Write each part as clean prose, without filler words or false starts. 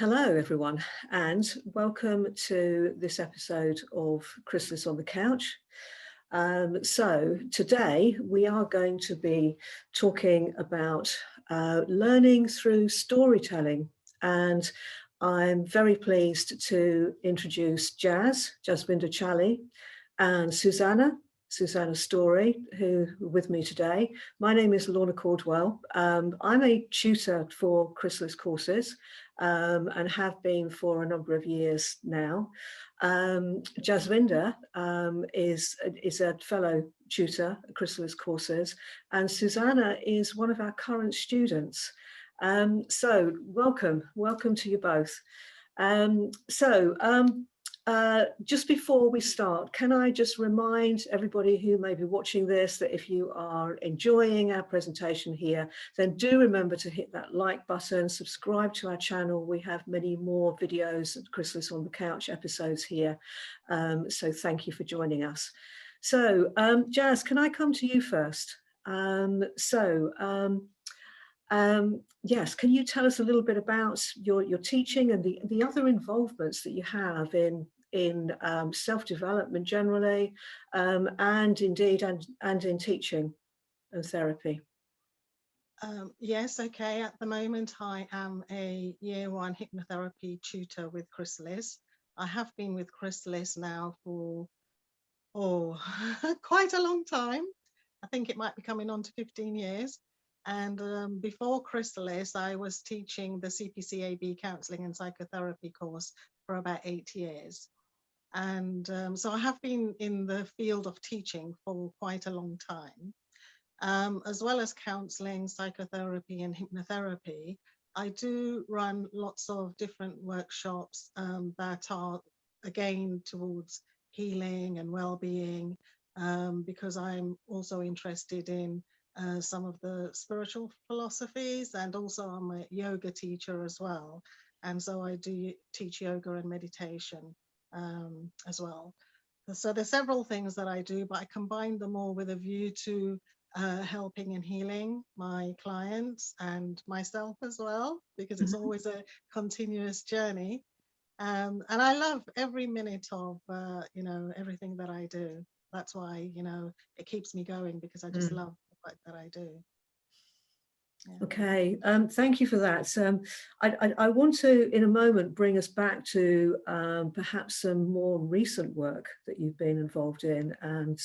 Hello everyone, and welcome to this episode of Chrysalis on the Couch. So today we are going to be talking about learning through storytelling, and I'm very pleased to introduce Jaswinder Challi, and Suzanna Storey, who are with me today. My name is Lorna Cordwell. I'm a tutor for Chrysalis courses and have been for a number of years now. Jaswinder is a fellow tutor at Chrysalis courses, and Suzanna is one of our current students. So welcome to you both. Just before we start, can I just remind everybody who may be watching this that if you are enjoying our presentation here, then do remember to hit that like button, subscribe to our channel. We have many more videos of Chrysalis on the Couch episodes here. So thank you for joining us. So Jazz, can I come to you first? Yes, can you tell us a little bit about your teaching and the other involvements that you have in self-development generally, and indeed and in teaching and therapy? Yes, okay. At the moment, I am a year one hypnotherapy tutor with Chrysalis. I have been with Chrysalis now for quite a long time. I think it might be coming on to 15 years. And before Chrysalis, I was teaching the CPCAB counselling and psychotherapy course for about 8 years. And so I have been in the field of teaching for quite a long time. As well as counselling, psychotherapy and hypnotherapy, I do run lots of different workshops that are again towards healing and well-being, because I'm also interested in some of the spiritual philosophies, and also I'm a yoga teacher as well. And so I do teach yoga and meditation as well. So there's several things that I do, but I combine them all with a view to helping and healing my clients and myself as well, because it's always a continuous journey. And I love every minute of, everything that I do. That's why, it keeps me going, because I just love the work that I do. Yeah. Okay, thank you for that. I want to, in a moment, bring us back to perhaps some more recent work that you've been involved in, and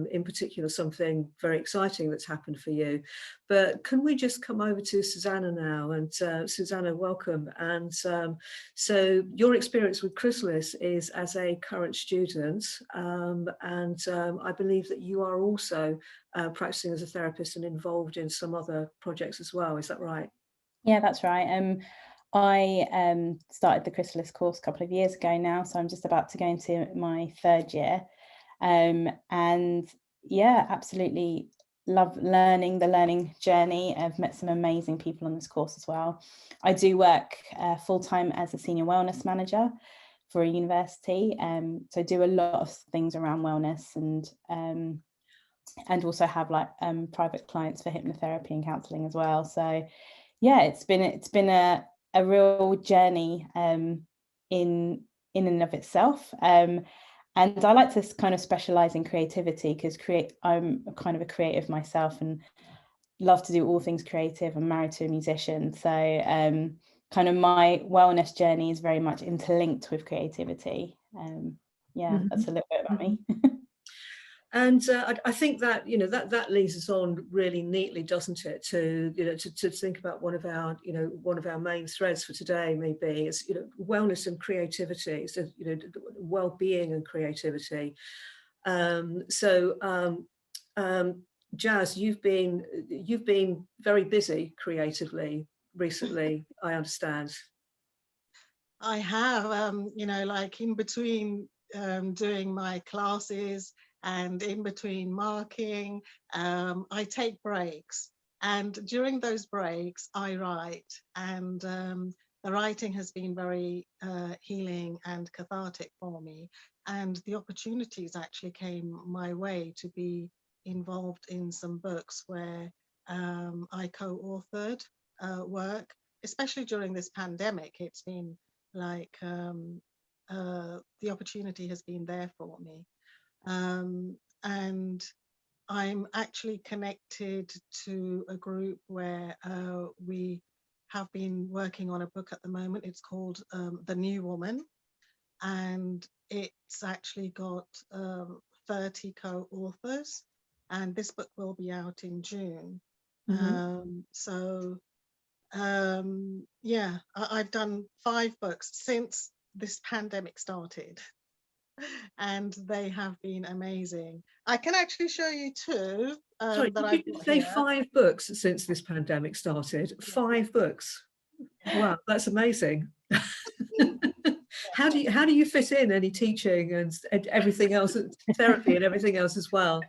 in particular something very exciting that's happened for you. But can we just come over to Suzanna now? And Suzanna, welcome. And so your experience with Chrysalis is as a current student, and I believe that you are also practicing as a therapist and involved in some other projects as well. Is that right? Yeah, that's right. I started the Chrysalis course a couple of years ago now, so I'm just about to go into my third year. And yeah, absolutely love the learning journey. I've met some amazing people on this course as well. I do work full-time as a senior wellness manager for a university, so I do a lot of things around wellness, and also have like private clients for hypnotherapy and counselling as well. So yeah, it's been a real journey in and of itself. And I like to kind of specialize in creativity, because I'm kind of a creative myself and love to do all things creative. I'm married to a musician, so kind of my wellness journey is very much interlinked with creativity. That's a little bit about me. And I think that that leads us on really neatly, doesn't it? To think about one of our main threads for today, maybe is wellness and creativity. So well-being and creativity. Jazz, you've been very busy creatively recently, I understand. I have, like in between doing my classes and in between marking, I take breaks. And during those breaks, I write. And the writing has been very healing and cathartic for me. And the opportunities actually came my way to be involved in some books where I co-authored work, especially during this pandemic. It's been like the opportunity has been there for me. And I'm actually connected to a group where we have been working on a book at the moment. It's called The New Woman, and it's actually got 30 co-authors, and this book will be out in June. Yeah, I've done 5 books since this pandemic started, and they have been amazing. I can actually show you 2 Sorry, that did I've you got say here. 5 books since this pandemic started? 5 books. Wow, that's amazing. How do you fit in any teaching and everything else, therapy and everything else as well?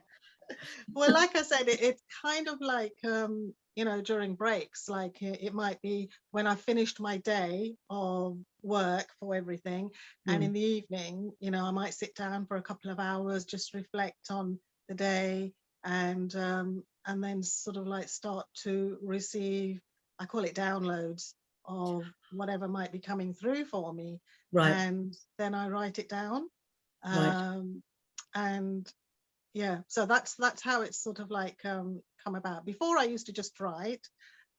Well, like I said, it's kind of like, you know, during breaks, like it might be when I finished my day of work for everything. And in the evening, you know, I might sit down for a couple of hours, just reflect on the day, and then sort of like start to receive, I call it downloads of whatever might be coming through for me. Right. And then I write it down. Right. And yeah, so that's how it's sort of like come about. Before I used to just write,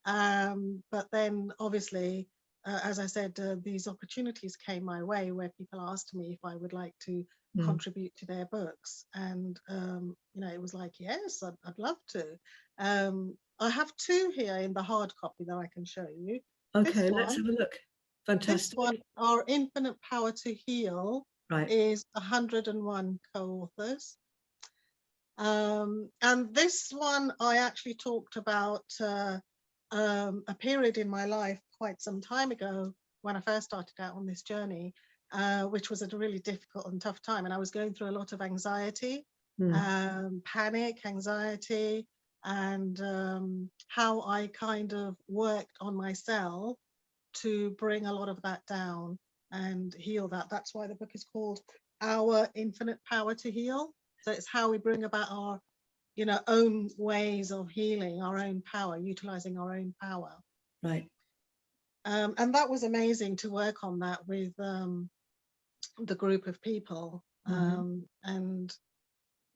but then obviously, as I said, these opportunities came my way where people asked me if I would like to contribute to their books, and you know, it was like, yes, I'd love to. I have 2 here in the hard copy that I can show you. Okay, let's have a look. Fantastic. This one, Our Infinite Power to Heal, right, is 101 co-authors. And this one I actually talked about a period in my life quite some time ago when I first started out on this journey, which was a really difficult and tough time. And I was going through a lot of anxiety, panic, anxiety, and how I kind of worked on myself to bring a lot of that down and heal that. That's why the book is called Our Infinite Power to Heal. So it's how we bring about our, you know, own ways of healing, our own power, utilizing our own power. Right. And that was amazing to work on that with the group of people. And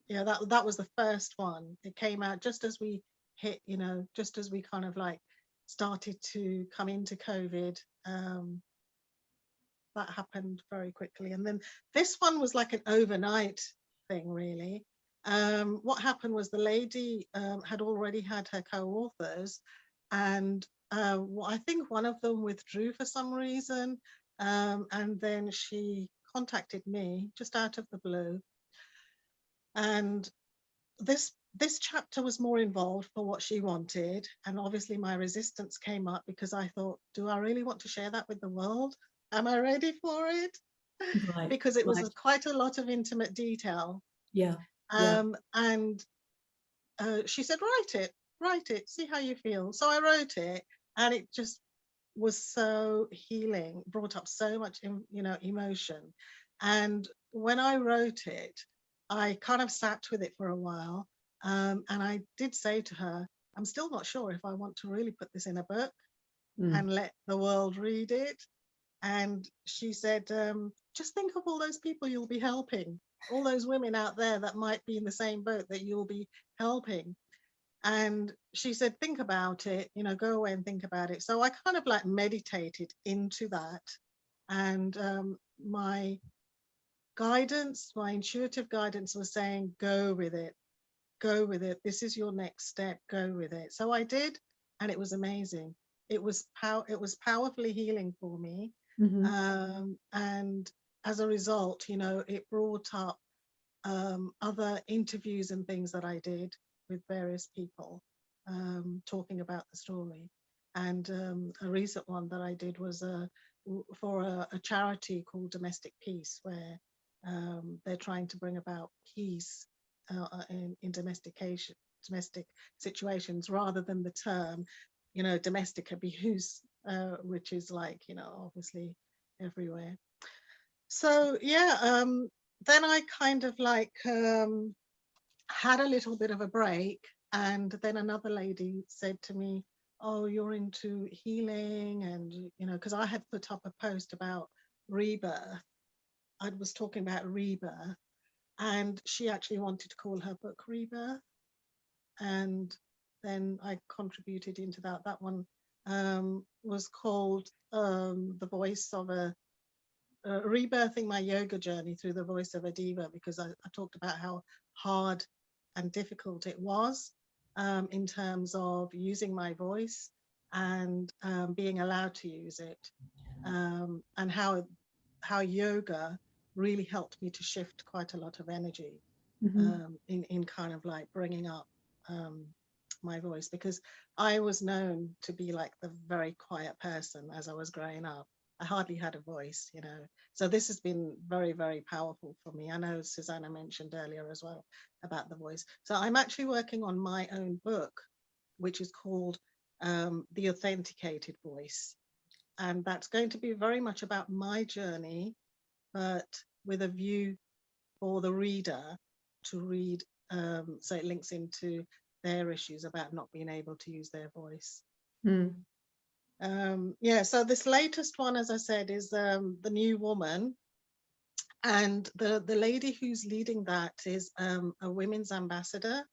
yeah, that was the first one. It came out just as we hit, you know, just as we kind of like started to come into COVID. That happened very quickly. And then this one was like an overnight thing, really. What happened was the lady had already had her co-authors, and I think one of them withdrew for some reason, and then she contacted me just out of the blue. And this chapter was more involved for what she wanted, and obviously my resistance came up because I thought, do I really want to share that with the world? Am I ready for it? Right. Because it was quite a lot of intimate detail. Yeah. And she said, write it, see how you feel. So I wrote it, and it just was so healing, brought up so much, you know, emotion. And when I wrote it, I kind of sat with it for a while. And I did say to her, I'm still not sure if I want to really put this in a book and let the world read it. And she said, just think of all those people you'll be helping, all those women out there that might be in the same boat that you'll be helping. And she said, think about it, you know, go away and think about it. So I kind of like meditated into that. And my guidance, my intuitive guidance was saying, go with it, go with it. This is your next step, go with it. So I did, and it was amazing. It was powerfully healing for me. And as a result, you know, it brought up other interviews and things that I did with various people talking about the story. And a recent one that I did was for a charity called Domestic Peace, where they're trying to bring about peace in domestic situations, rather than the term, you know, domestic abuse, which is like, you know, obviously everywhere. So yeah, then I kind of like had a little bit of a break, and then another lady said to me, oh, you're into healing, and you know, because I had put up a post about rebirth. I was talking about rebirth, and she actually wanted to call her book Rebirth. And then I contributed into that. That one was called The Voice of a Rebirthing My Yoga Journey Through the Voice of a Diva, because I talked about how hard and difficult it was in terms of using my voice and being allowed to use it, and how yoga really helped me to shift quite a lot of energy in kind of like bringing up my voice, because I was known to be like the very quiet person as I was growing up. I hardly had a voice, you know. So this has been very, very powerful for me. I know Suzanna mentioned earlier as well about the voice. So I'm actually working on my own book, which is called The Authenticated Voice. And that's going to be very much about my journey, but with a view for the reader to read, so it links into their issues about not being able to use their voice. Yeah, so this latest one, as I said, is The New Woman. And the lady who's leading that is a women's ambassador,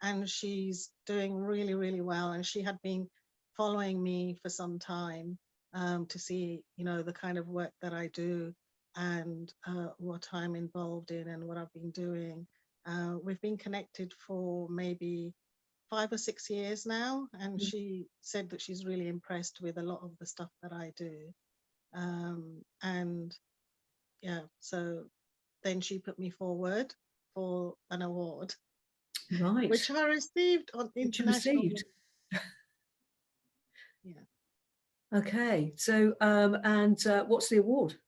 and she's doing really, really well. And she had been following me for some time to see, you know, the kind of work that I do and what I'm involved in and what I've been doing. We've been connected for maybe 5 or 6 years now, and she said that she's really impressed with a lot of the stuff that I do. And yeah, so then she put me forward for an award, Right. which I received on international. Yeah. Okay, so and what's the award?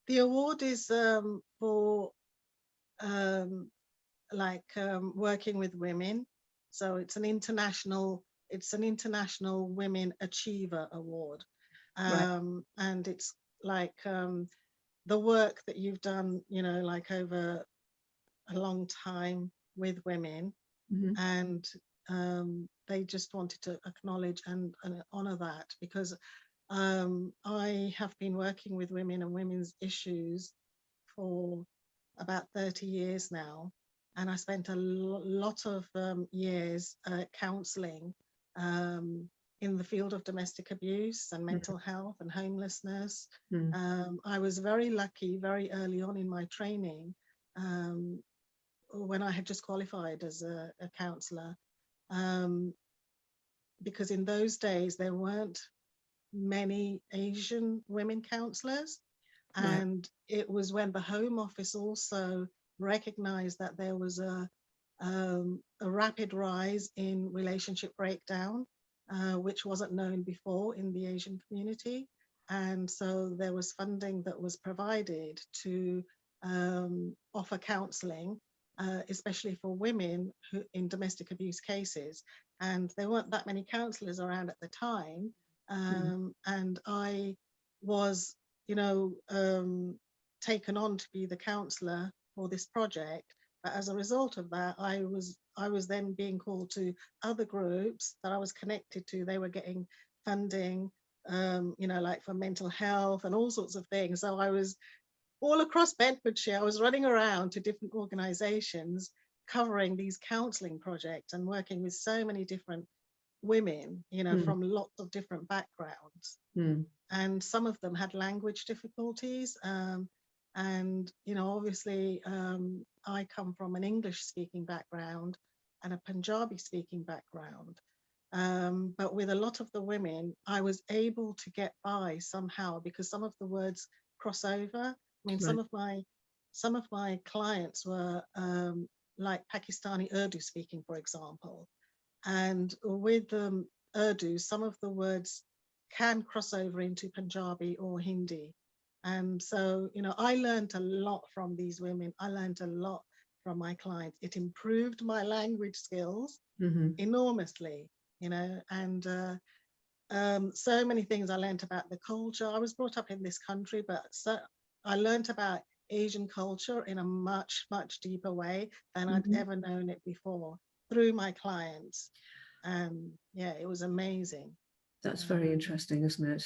The award is for working with women. So it's an international Women Achiever Award. And it's like the work that you've done, you know, like over a long time with women, and they just wanted to acknowledge and honor that, because I have been working with women and women's issues for about 30 years now, and I spent a lot of years counseling in the field of domestic abuse and mental health and homelessness. I was very lucky very early on in my training, when I had just qualified as a counsellor, because in those days there weren't many Asian women counsellors. And it was when the Home Office also recognised that there was a rapid rise in relationship breakdown, which wasn't known before in the Asian community. And so there was funding that was provided to offer counselling, especially for women who in domestic abuse cases. And there weren't that many counsellors around at the time. And I was, you know, taken on to be the counsellor for this project. But as a result of that, I was then being called to other groups that I was connected to. They were getting funding, you know, like for mental health and all sorts of things. So I was all across Bedfordshire. I was running around to different organisations covering these counselling projects and working with so many different women, you know, from lots of different backgrounds. And some of them had language difficulties. And, you know, obviously I come from an English speaking background and a Punjabi speaking background. But with a lot of the women, I was able to get by somehow because some of the words cross over. I mean, some of my clients were like Pakistani Urdu speaking, for example. And with Urdu, some of the words can cross over into Punjabi or Hindi. And so, you know, I learned a lot from these women. I learned a lot from my clients. It improved my language skills enormously, you know, and so many things I learned about the culture. I was brought up in this country, but I learned about Asian culture in a much, much deeper way than I'd ever known it before through my clients. And yeah, it was amazing. That's very interesting, isn't it?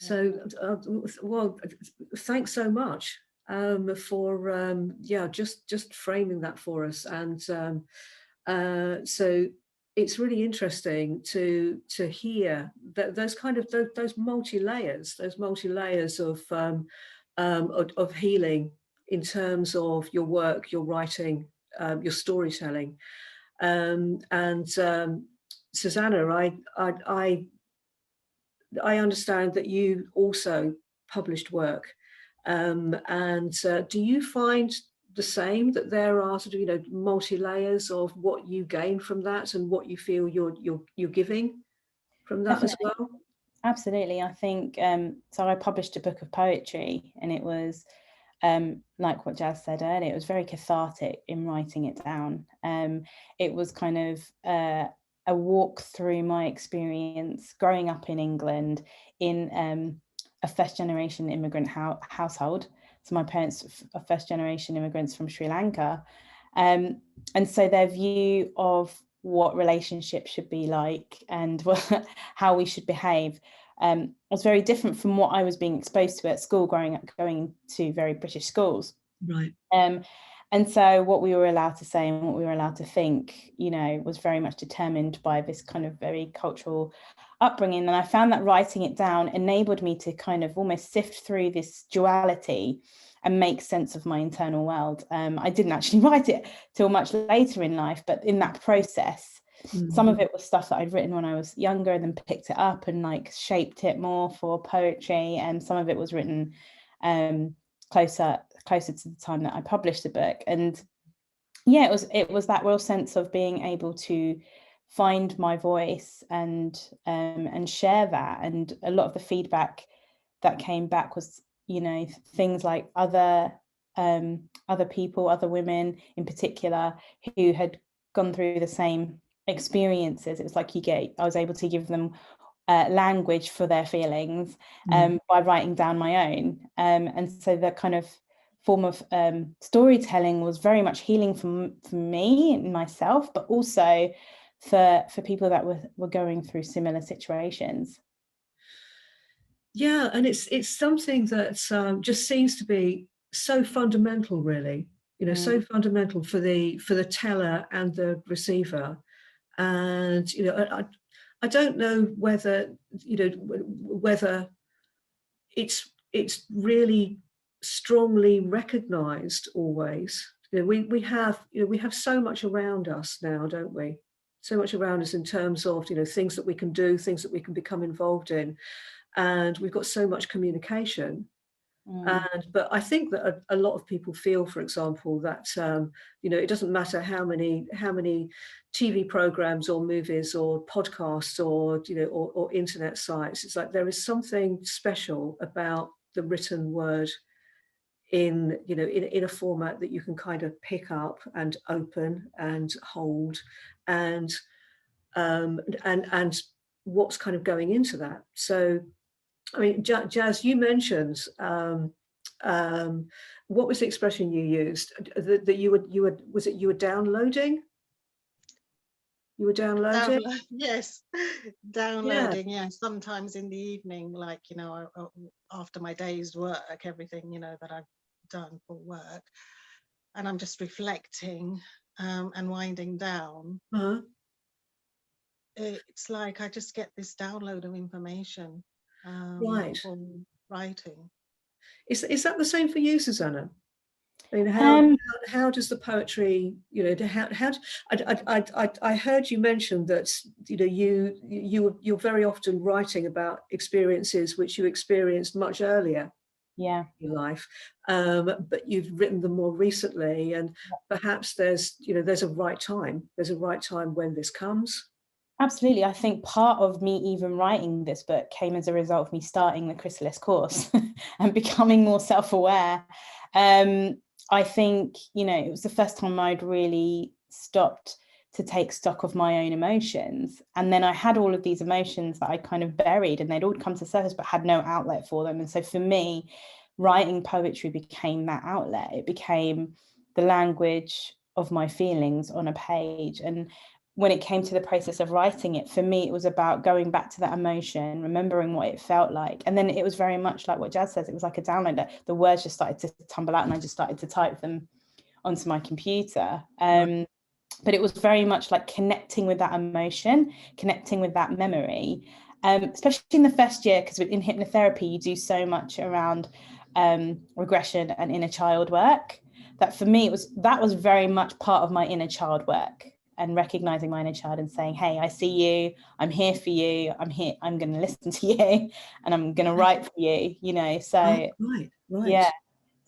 So, well, thanks so much for just framing that for us. And so it's really interesting to hear that those kind of those multi layers of healing in terms of your work, your writing, your storytelling, and Suzanna, I understand that you also published work, and do you find the same, that there are sort of multi layers of what you gain from that and what you feel you're giving from that as well? Absolutely. I think so. I published a book of poetry, and it was like what Jazz said earlier, it was very cathartic in writing it down. It was kind of a walk through my experience growing up in England in a first generation immigrant household. So my parents are first generation immigrants from Sri Lanka. And so their view of what relationships should be like and how we should behave was very different from what I was being exposed to at school growing up, going to very British schools. Right. And so what we were allowed to say and what we were allowed to think, was very much determined by this kind of very cultural upbringing. And I found that writing it down enabled me to kind of almost sift through this duality and make sense of my internal world. I didn't actually write it till much later in life, but in that process, some of it was stuff that I'd written when I was younger and then picked it up and like shaped it more for poetry. And some of it was written closer to the time that I published the book. And yeah, it was that real sense of being able to find my voice and share that. And a lot of the feedback that came back was, things like other people, other women in particular, who had gone through the same experiences. It was like I was able to give them language for their feelings by writing down my own. And so that kind of form of storytelling was very much healing for me and myself, but also for people that were going through similar situations. Yeah, and it's something that just seems to be so fundamental, really. So fundamental for the teller and the receiver. And I don't know whether whether it's really strongly recognised always. We have so much around us now, don't we? So much around us in terms of things that we can do, things that we can become involved in. And we've got so much communication. But I think that a lot of people feel, for example, that it doesn't matter how many TV programs or movies or podcasts or internet sites. It's like there is something special about the written word in a format that you can kind of pick up and open and hold and what's kind of going into that. So I mean, Jazz, you mentioned what was the expression you used? That you were downloading? You were downloading? Yes, downloading. Yeah. Sometimes in the evening, like after my day's work, everything that I've done for work, and I'm just reflecting and winding down. It's like I just get this download of information. Right. From writing. Is that the same for you, Suzanna? I mean, how does the poetry, I heard you mention that you're very often writing about experiences which you experienced much earlier in your life, but you've written them more recently, and perhaps there's a right time when this comes. Absolutely. I think part of me even writing this book came as a result of me starting the Chrysalis course and becoming more self-aware. I think, it was the first time I'd really stopped to take stock of my own emotions. And then I had all of these emotions that I kind of buried, and they'd all come to surface, but had no outlet for them. And so for me, writing poetry became that outlet. It became the language of my feelings on a page. And when it came to the process of writing it, for me, it was about going back to that emotion, remembering what it felt like. And then it was very much like what Jazz says, it was like a download, that the words just started to tumble out and I just started to type them onto my computer. But it was very much like connecting with that emotion, connecting with that memory, especially in the first year, because in hypnotherapy, you do so much around regression and inner child work, that for me, that was very much part of my inner child work, and recognizing my inner child and saying, hey, I see you, I'm here for you, I'm here, I'm going to listen to you, and I'm going to write for you, you know. So right. Yeah,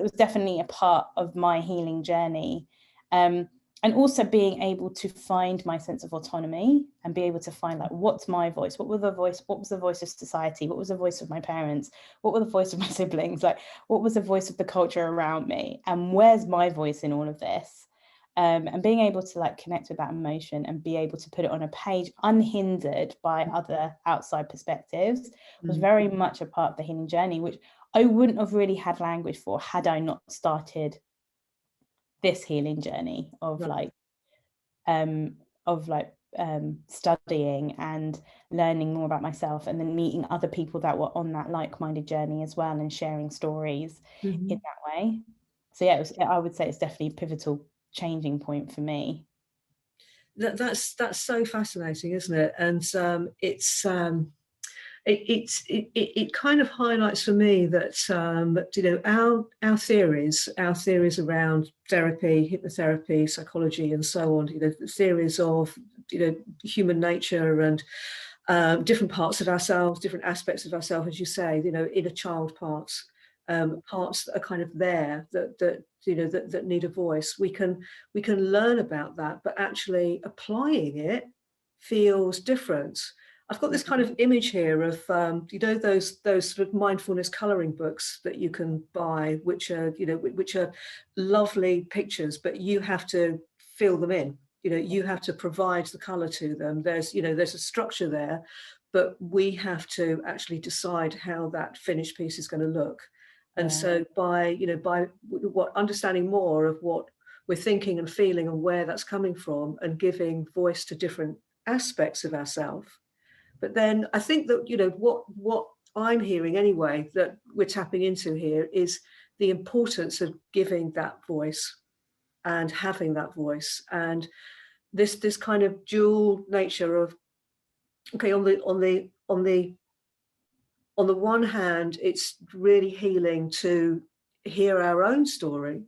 it was definitely a part of my healing journey. And also being able to find my sense of autonomy and be able to find, like, what's my voice? What was the voice of society? What was the voice of my parents? What were the voice of my siblings? Like, what was the voice of the culture around me? And where's my voice in all of this? And being able to, like, connect with that emotion and be able to put it on a page unhindered by other outside perspectives was very much a part of the healing journey, which I wouldn't have really had language for had I not started this healing journey of studying and learning more about myself, and then meeting other people that were on that like-minded journey as well, and sharing stories in that way. So yeah, I would say it's definitely a pivotal changing point for me. That's so fascinating, isn't it? And it kind of highlights for me that you know, our theories around therapy, hypnotherapy, psychology, and so on. You know, the theories of, you know, human nature and different parts of ourselves, different aspects of ourselves, as you say. You know, inner child parts, parts that are kind of there that you know that need a voice. We can learn about that, but actually applying it feels different. I've got this kind of image here of, you know, those sort of mindfulness colouring books that you can buy, which are, you know, which are lovely pictures, but you have to fill them in. You know, you have to provide the colour to them. There's, you know, there's a structure there, but we have to actually decide how that finished piece is going to look. And so by understanding more of what we're thinking and feeling and where that's coming from, and giving voice to different aspects of ourselves. But then I think that, you know, what I'm hearing anyway, that we're tapping into here, is the importance of giving that voice and having that voice, and this kind of dual nature of, okay, on the one hand, it's really healing to hear our own story,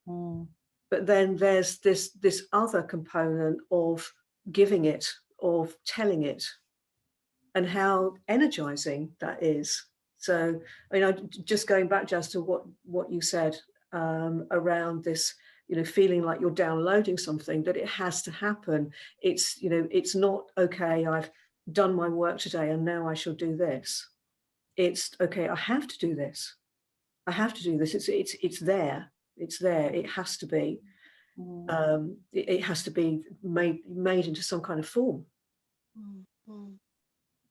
but then there's this other component of giving it, of telling it, and how energizing that is. So, I mean, just going back just to what you said around this, you know, feeling like you're downloading something, that it has to happen. It's, you know, it's not, okay, I've done my work today and now I shall do this. It's, okay, I have to do this. I have to do this. It's there. It's there. It has to be. It has to be made into some kind of form.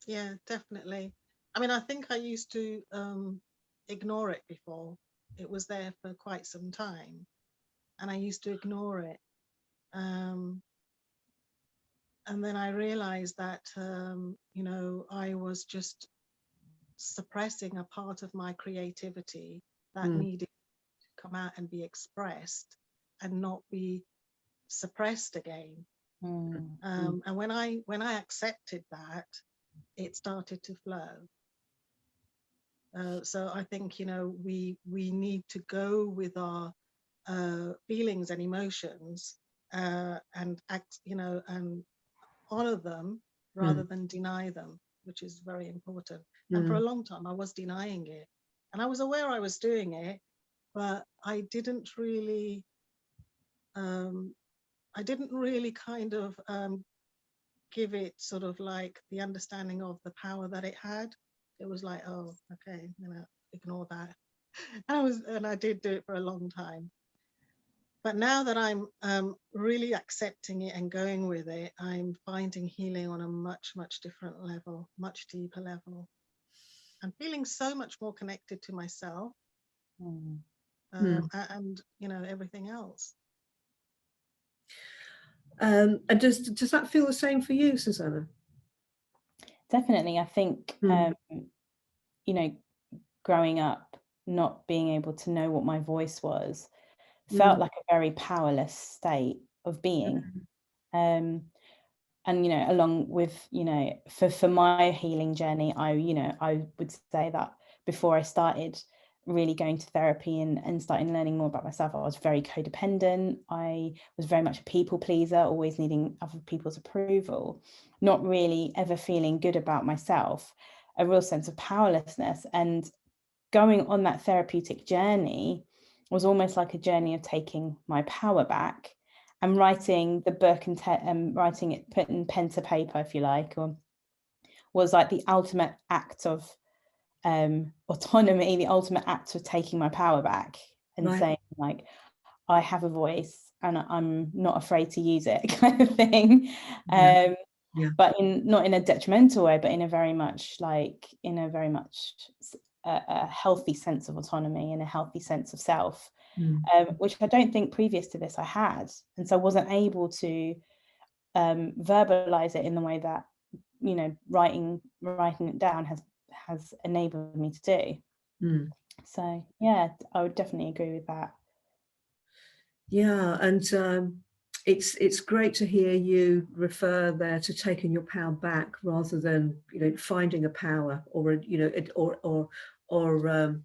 Yeah, definitely. I mean, I think I used to ignore it before. It was there for quite some time, and I used to ignore it. And then I realized that, you know, I was just suppressing a part of my creativity that needed to come out and be expressed and not be suppressed again. And when I accepted that, it started to flow. So I think, you know, we need to go with our feelings and emotions and act, you know, and honor them rather than deny them, which is very important. And for a long time, I was denying it, and I was aware I was doing it, but I didn't really kind of give it sort of like the understanding of the power that it had. It was like, oh, okay, you know, ignore that. And I did do it for a long time. But now that I'm really accepting it and going with it, I'm finding healing on a much, much different level, much deeper level. I'm feeling so much more connected to myself and, you know, everything else. And does that feel the same for you, Suzanna? Definitely. I think, you know, growing up, not being able to know what my voice was, felt like a very powerless state of being. And, you know, along with, you know, for my healing journey, I would say that before I started really going to therapy and starting learning more about myself, I was very codependent. I was very much a people pleaser, always needing other people's approval, not really ever feeling good about myself, a real sense of powerlessness. And going on that therapeutic journey was almost like a journey of taking my power back and writing the book and writing it, putting pen to paper, if you like, or was like the ultimate act of autonomy, the ultimate act of taking my power back and saying, like, I have a voice and I'm not afraid to use it, kind of thing. But not in a detrimental way, but in a very much a healthy sense of autonomy and a healthy sense of self, which I don't think previous to this I had, and so I wasn't able to verbalize it in the way that, you know, writing it down has enabled me to do. So yeah, I would definitely agree with that. Yeah, and it's great to hear you refer there to taking your power back rather than, you know, finding a power or or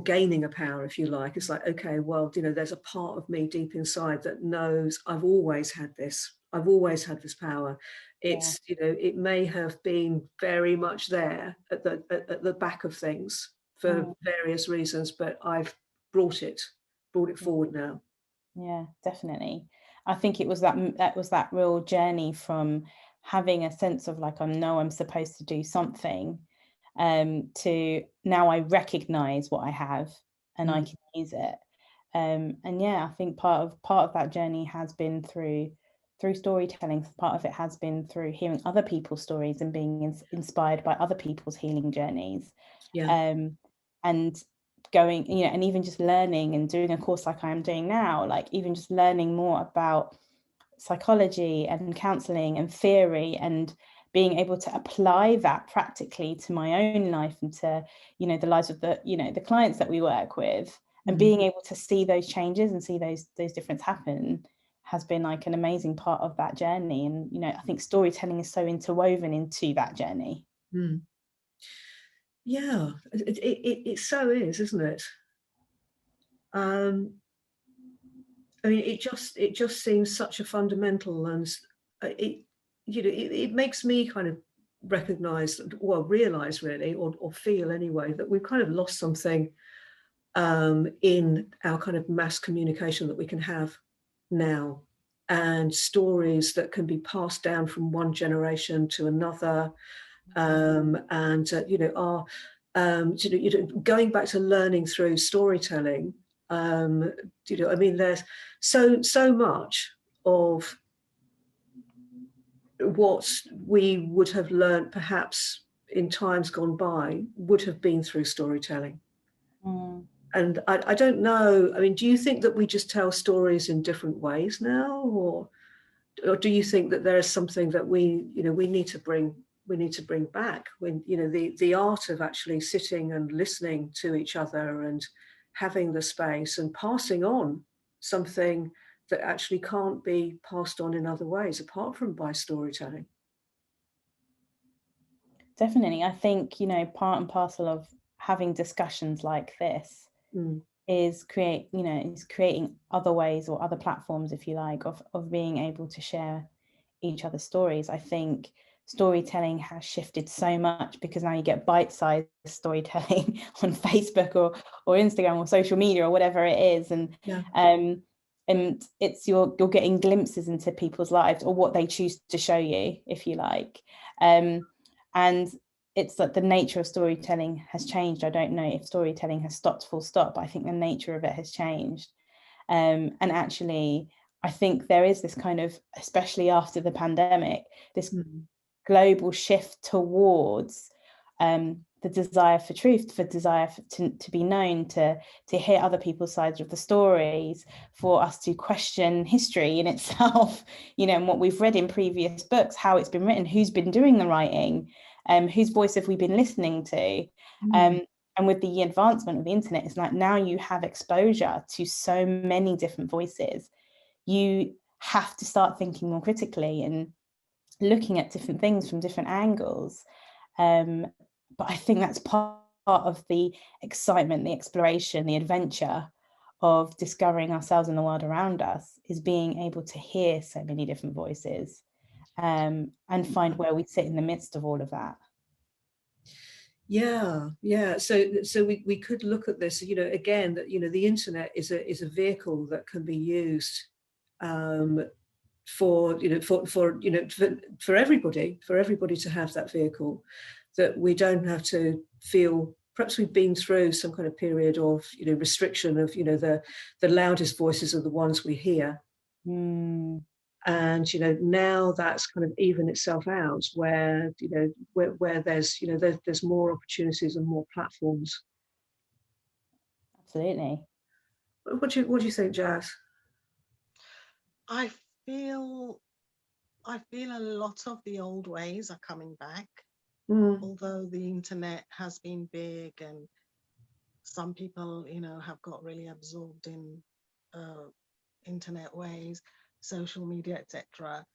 gaining a power, if you like. It's like, okay, well, you know, there's a part of me deep inside that knows I've always had this. I've always had this power. It's, you know, it may have been very much there at the back of things for various reasons, but I've brought it forward now. Yeah, definitely. I think it was that real journey from having a sense of like, I know I'm supposed to do something, to now I recognize what I have and I can use it. And yeah, I think part of that journey has been through storytelling. Part of it has been through hearing other people's stories and being inspired by other people's healing journeys. And going, you know, and even just learning and doing a course like I am doing now, like even just learning more about psychology and counseling and theory, and being able to apply that practically to my own life and to, you know, the lives of the, you know, the clients that we work with, and being able to see those changes and see those differences happen has been like an amazing part of that journey. And, you know, I think storytelling is so interwoven into that journey. Yeah, it so is, isn't it? I mean, it just seems such a fundamental, and it, you know, it makes me kind of recognize, well, realize really, or feel anyway, that we've kind of lost something in our kind of mass communication that we can have now, and stories that can be passed down from one generation to another, and you know, are you know, going back to learning through storytelling. You know, I mean, there's so much of what we would have learned perhaps in times gone by would have been through storytelling. And I don't know, I mean, do you think that we just tell stories in different ways now, or do you think that there is something that we need to bring back, when, you know, the art of actually sitting and listening to each other and having the space and passing on something that actually can't be passed on in other ways apart from by storytelling? Definitely. I think, you know, part and parcel of having discussions like this is creating other ways or other platforms, if you like, of being able to share each other's stories. I think storytelling has shifted so much because now you get bite-sized storytelling on Facebook or Instagram or social media or whatever it is, and it's you're getting glimpses into people's lives or what they choose to show you, if you like, and it's like the nature of storytelling has changed. I don't know if storytelling has stopped full stop, but I think the nature of it has changed. And actually, I think there is this kind of, especially after the pandemic, this global shift towards the desire for truth, for desire to be known, to hear other people's sides of the stories, for us to question history in itself, you know, and what we've read in previous books, how it's been written, who's been doing the writing, whose voice have we been listening to. And with the advancement of the internet, it's like now you have exposure to so many different voices. You have to start thinking more critically and looking at different things from different angles. But I think that's part of the excitement, the exploration, the adventure of discovering ourselves in the world around us, is being able to hear so many different voices, and find where we sit in the midst of all of that. Yeah. So we could look at this, you know, again, that, you know, the internet is a vehicle that can be used for everybody to have that vehicle, that we don't have to feel, perhaps we've been through some kind of period of, you know, restriction of, you know, the loudest voices are the ones we hear. And, you know, now that's kind of even itself out, where, you know, where there's, you know, there's more opportunities and more platforms. Absolutely. What do you think, Jazz? I feel a lot of the old ways are coming back, although the internet has been big and some people, you know, have got really absorbed in internet ways, social media, etc.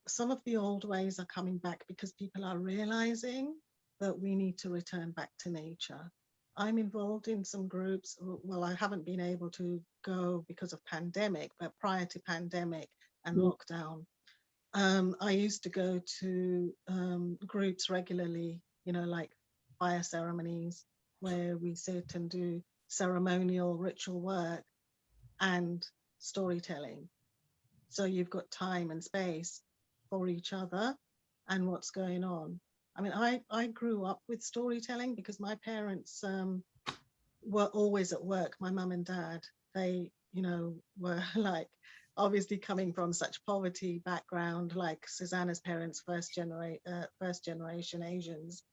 Some of the old ways are coming back because people are realizing that we need to return back to nature. I'm involved in some groups. Well, I haven't been able to go because of pandemic, but prior to pandemic and lockdown, I used to go to groups regularly, you know, like fire ceremonies, where we sit and do ceremonial ritual work and storytelling. So you've got time and space for each other and what's going on. I mean, I grew up with storytelling because my parents were always at work. My mum and dad, they, you know, were like obviously coming from such poverty background, like Susanna's parents, first generation Asians.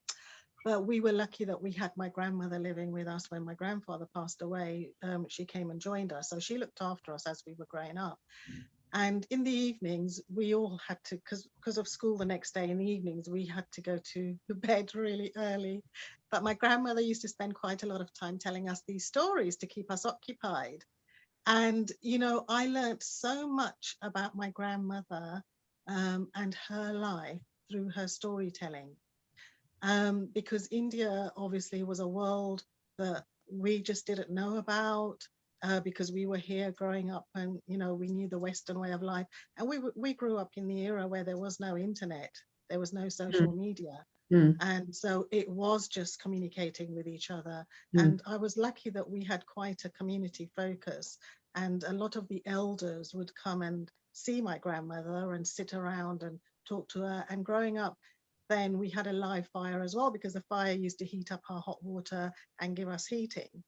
But we were lucky that we had my grandmother living with us when my grandfather passed away. She came and joined us, so she looked after us as we were growing up. And in the evenings, we all had to, because of school the next day, in the evenings, we had to go to bed really early. But my grandmother used to spend quite a lot of time telling us these stories to keep us occupied. And, you know, I learned so much about my grandmother and her life through her storytelling. Because India obviously was a world that we just didn't know about. Because we were here growing up and, you know, we knew the Western way of life. And we grew up in the era where there was no internet, there was no social media. And so it was just communicating with each other. And I was lucky that we had quite a community focus. And a lot of the elders would come and see my grandmother and sit around and talk to her. And growing up, then we had a live fire as well, because the fire used to heat up our hot water and give us heating.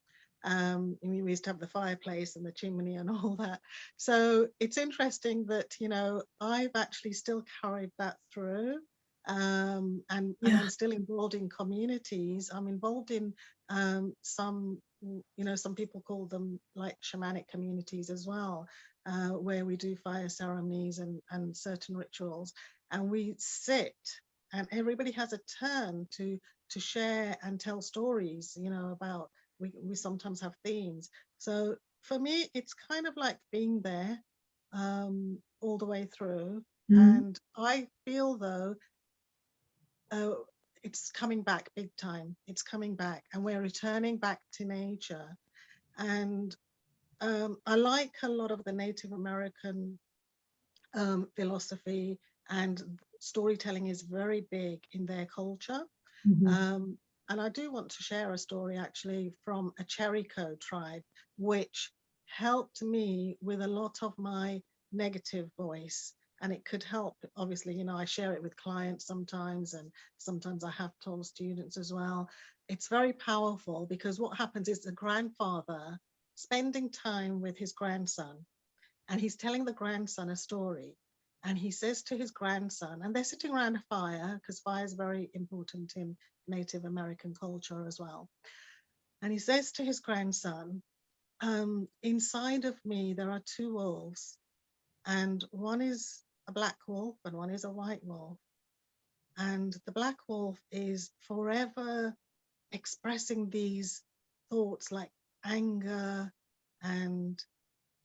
We used to have the fireplace and the chimney and all that. So it's interesting that, you know, I've actually still carried that through. And I'm still involved in communities. I'm involved in some, you know, some people call them like shamanic communities as well, where we do fire ceremonies and certain rituals. And we sit and everybody has a turn to share and tell stories, you know, about, we sometimes have themes. So for me, it's kind of like being there all the way through. And I feel though, it's coming back big time. It's coming back and we're returning back to nature. And I like a lot of the Native American philosophy, and storytelling is very big in their culture. And I do want to share a story actually from a Cherokee tribe, which helped me with a lot of my negative voice. And it could help, obviously, you know, I share it with clients sometimes, and sometimes I have told students as well. It's very powerful because what happens is the grandfather spending time with his grandson, and he's telling the grandson a story. And he says to his grandson, and they're sitting around a fire, because fire is very important in Native American culture as well. And he says to his grandson, inside of me, there are two wolves, and one is a black wolf and one is a white wolf. And the black wolf is forever expressing these thoughts like anger and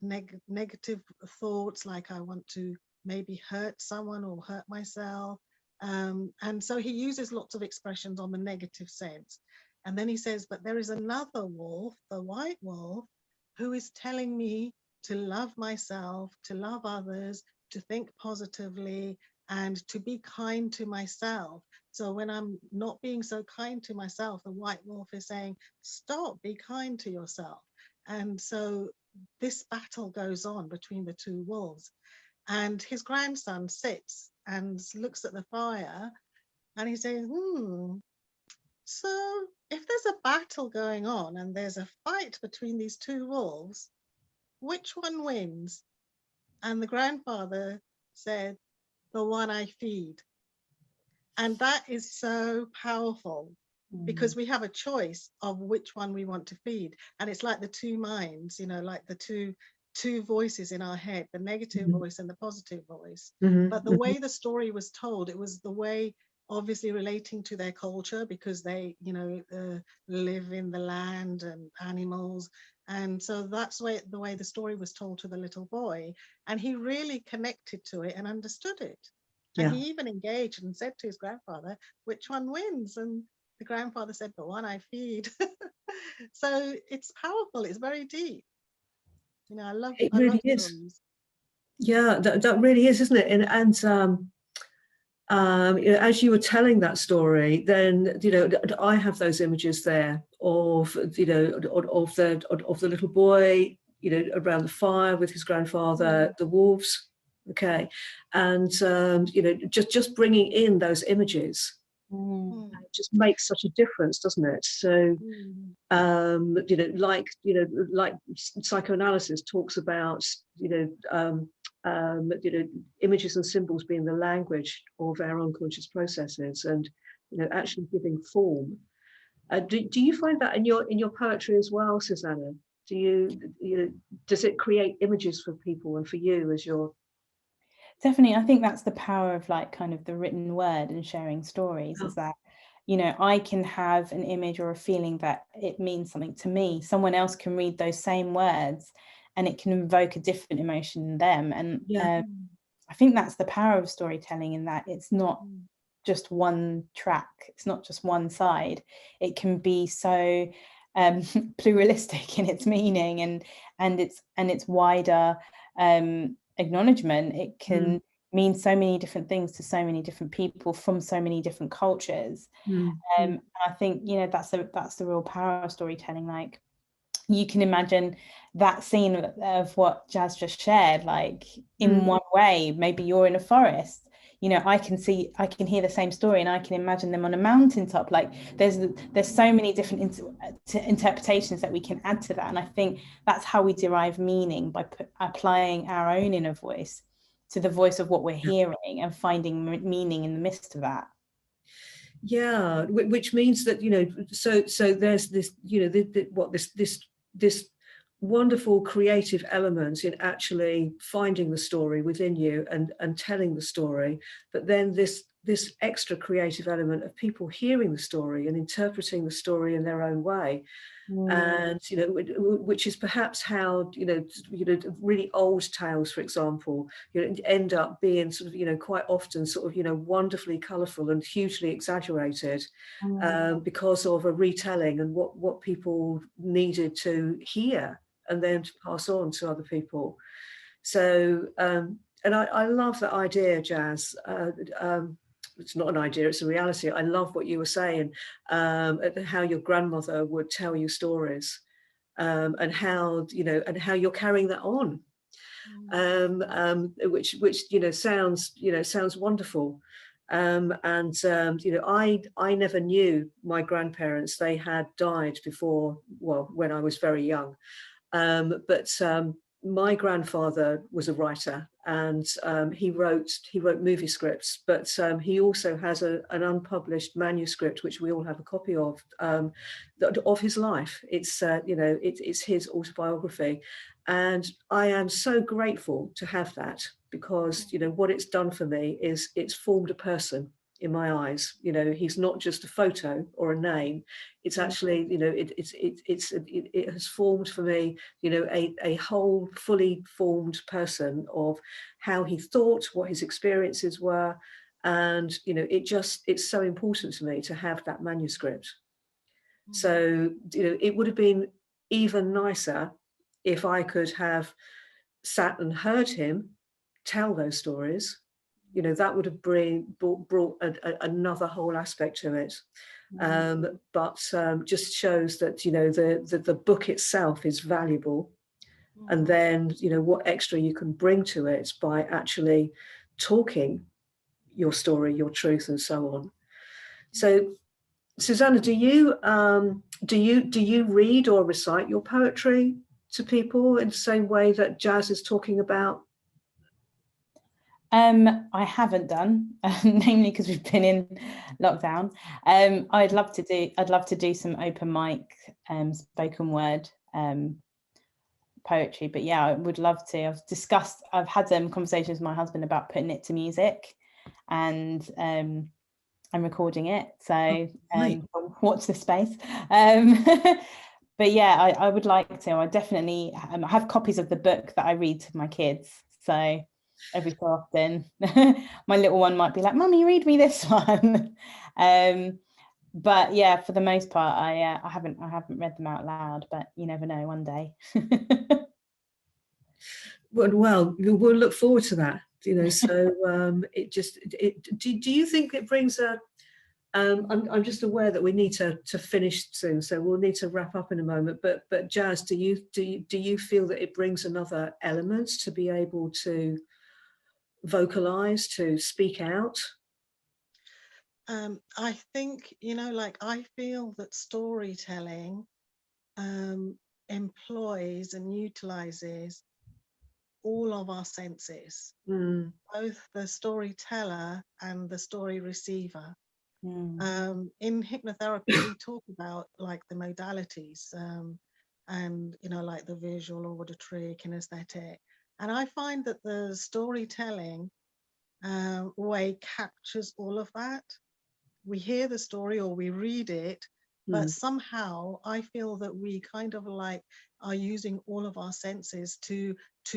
negative thoughts, like I want to maybe hurt someone or hurt myself. And so he uses lots of expressions on the negative sense. And then he says, but there is another wolf, the white wolf, who is telling me to love myself, to love others, to think positively, and to be kind to myself. So when I'm not being so kind to myself, the white wolf is saying, stop, be kind to yourself. And so this battle goes on between the two wolves. And his grandson sits and looks at the fire, and he says, so if there's a battle going on and there's a fight between these two wolves, which one wins? And the grandfather said, the one I feed. And that is so powerful, because we have a choice of which one we want to feed. And it's like the two minds, like the two voices in our head, the negative voice and the positive voice. But the way the story was told, it was the way obviously relating to their culture, because they live in the land and animals. And so that's the way the story was told to the little boy, and he really connected to it and understood it. And he even engaged and said to his grandfather, which one wins? And the grandfather said, the one I feed. So it's powerful, it's very deep. I love stories. Yeah, that really is, isn't it? And as you were telling that story, then I have those images there of of the little boy, around the fire with his grandfather, the wolves, okay, and just bringing in those images just makes such a difference, doesn't it? So like psychoanalysis talks about images and symbols being the language of our unconscious processes, and actually giving form. Do you find that in your poetry as well, Suzanna? Does it create images for people and for you as your... Definitely, I think that's the power of kind of the written word and sharing stories, is that I can have an image or a feeling that it means something to me. Someone else can read those same words and it can invoke a different emotion in them. And I think that's the power of storytelling, in that it's not just one track, it's not just one side. It can be so pluralistic in its meaning and its wider acknowledgement. It can mean so many different things to so many different people from so many different cultures. And I think that's the real power of storytelling. Like, you can imagine that scene of what Jazz just shared, like in one way. Maybe you're in a forest, I can hear the same story and I can imagine them on a mountaintop. Like there's so many different interpretations that we can add to that. And I think that's how we derive meaning, by applying our own inner voice to the voice of what we're hearing and finding meaning in the midst of that. Yeah, which means that so there's this this wonderful creative element in actually finding the story within you and telling the story, but then this extra creative element of people hearing the story and interpreting the story in their own way. And which is perhaps how really old tales, for example, end up being sort of quite often sort of wonderfully colourful and hugely exaggerated, because of a retelling and what people needed to hear and then to pass on to other people. So and I love that idea, Jazz. It's not an idea, it's a reality. I love what you were saying, how your grandmother would tell you stories, and how you're carrying that on, which sounds wonderful. And I never knew my grandparents. They had died before, well, when I was very young, but my grandfather was a writer, and he wrote movie scripts, but he also has an unpublished manuscript which we all have a copy of his life. It's it's his autobiography, and I am so grateful to have that, because what it's done for me is it's formed a person in my eyes. He's not just a photo or a name. It's actually, it has formed for me, a whole fully formed person of how he thought, what his experiences were. And, it's so important to me to have that manuscript. So, it would have been even nicer if I could have sat and heard him tell those stories. That would have brought another whole aspect to it. But just shows that the book itself is valuable, and then what extra you can bring to it by actually talking your story, your truth, and so on. So, Suzanna, do you read or recite your poetry to people in the same way that Jazz is talking about? I haven't done, namely because we've been in lockdown. I'd love to do some open mic, spoken word poetry, but yeah, I would love to. I've had conversations with my husband about putting it to music, and I'm recording it. So watch this space. But yeah, I would like to. I definitely have copies of the book that I read to my kids. So every so often my little one might be like, "Mummy, read me this one." But yeah, for the most part, I haven't read them out loud, but you never know, one day. Well, we'll look forward to that. So do you think it brings a I'm just aware that we need to finish soon, so we'll need to wrap up in a moment. But Jazz, do you feel that it brings another element to be able to vocalize, to speak out? I think, I feel that storytelling employs and utilizes all of our senses, both the storyteller and the story receiver. In hypnotherapy, we talk about like the modalities, and like the visual, auditory, kinesthetic, and I find that the storytelling way captures all of that. We hear the story or we read it, but somehow I feel that we kind of like are using all of our senses to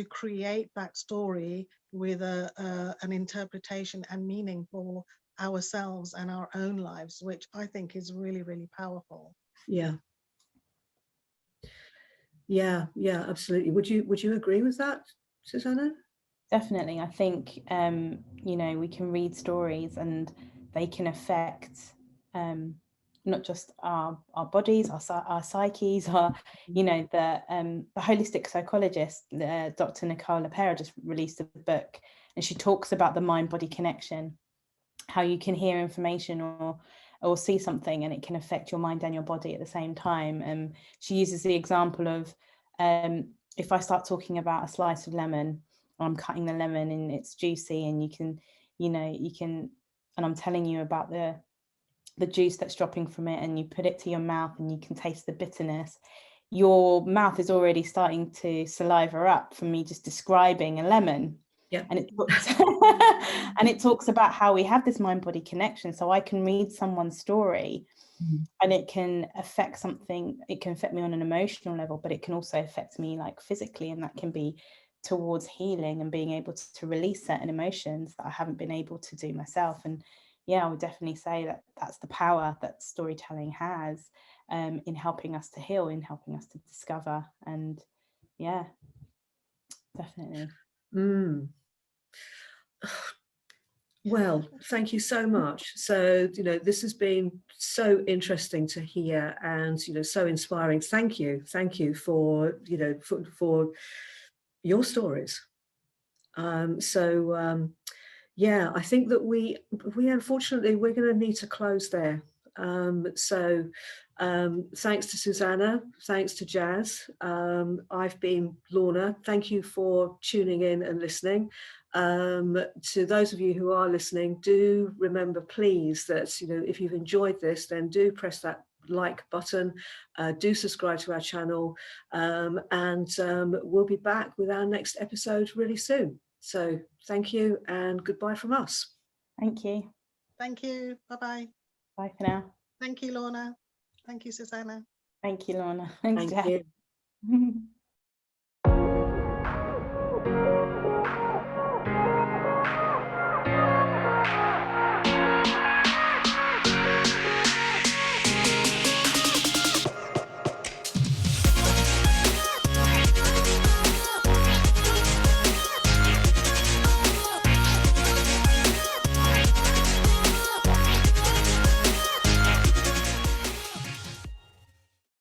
create that story with an interpretation and meaning for ourselves and our own lives, which I think is really, really powerful. Yeah, absolutely. Would you agree with that, Suzanna? Definitely. I think we can read stories and they can affect not just our bodies, our psyches, the holistic psychologist, Dr. Nicole LaPera, just released a book, and she talks about the mind-body connection, how you can hear information or see something and it can affect your mind and your body at the same time. She uses the example of if I start talking about a slice of lemon, I'm cutting the lemon and it's juicy, and you can, and I'm telling you about the juice that's dropping from it, and you put it to your mouth and you can taste the bitterness. Your mouth is already starting to saliva up from me just describing a lemon. Yeah. And it talks about how we have this mind-body connection. So I can read someone's story and it can affect something. It can affect me on an emotional level, but it can also affect me like physically, and that can be towards healing and being able to release certain emotions that I haven't been able to do myself. And yeah, I would definitely say that that's the power that storytelling has in helping us to heal, in helping us to discover. And yeah, definitely. Well, thank you so much. So, this has been so interesting to hear, and, so inspiring. Thank you for, for your stories. Yeah, I think that we unfortunately, we're going to need to close there. So thanks to Suzanna, thanks to Jazz. I've been Lorna. Thank you for tuning in and listening. To those of you who are listening, do remember, please, that if you've enjoyed this, then do press that like button, do subscribe to our channel, and we'll be back with our next episode really soon. So thank you and goodbye from us. Thank you. Thank you. Bye-bye. Bye for now. Thank you, Lorna. Thank you, Susanna. Thank you, Lorna. Thanks, Thank Jess. you.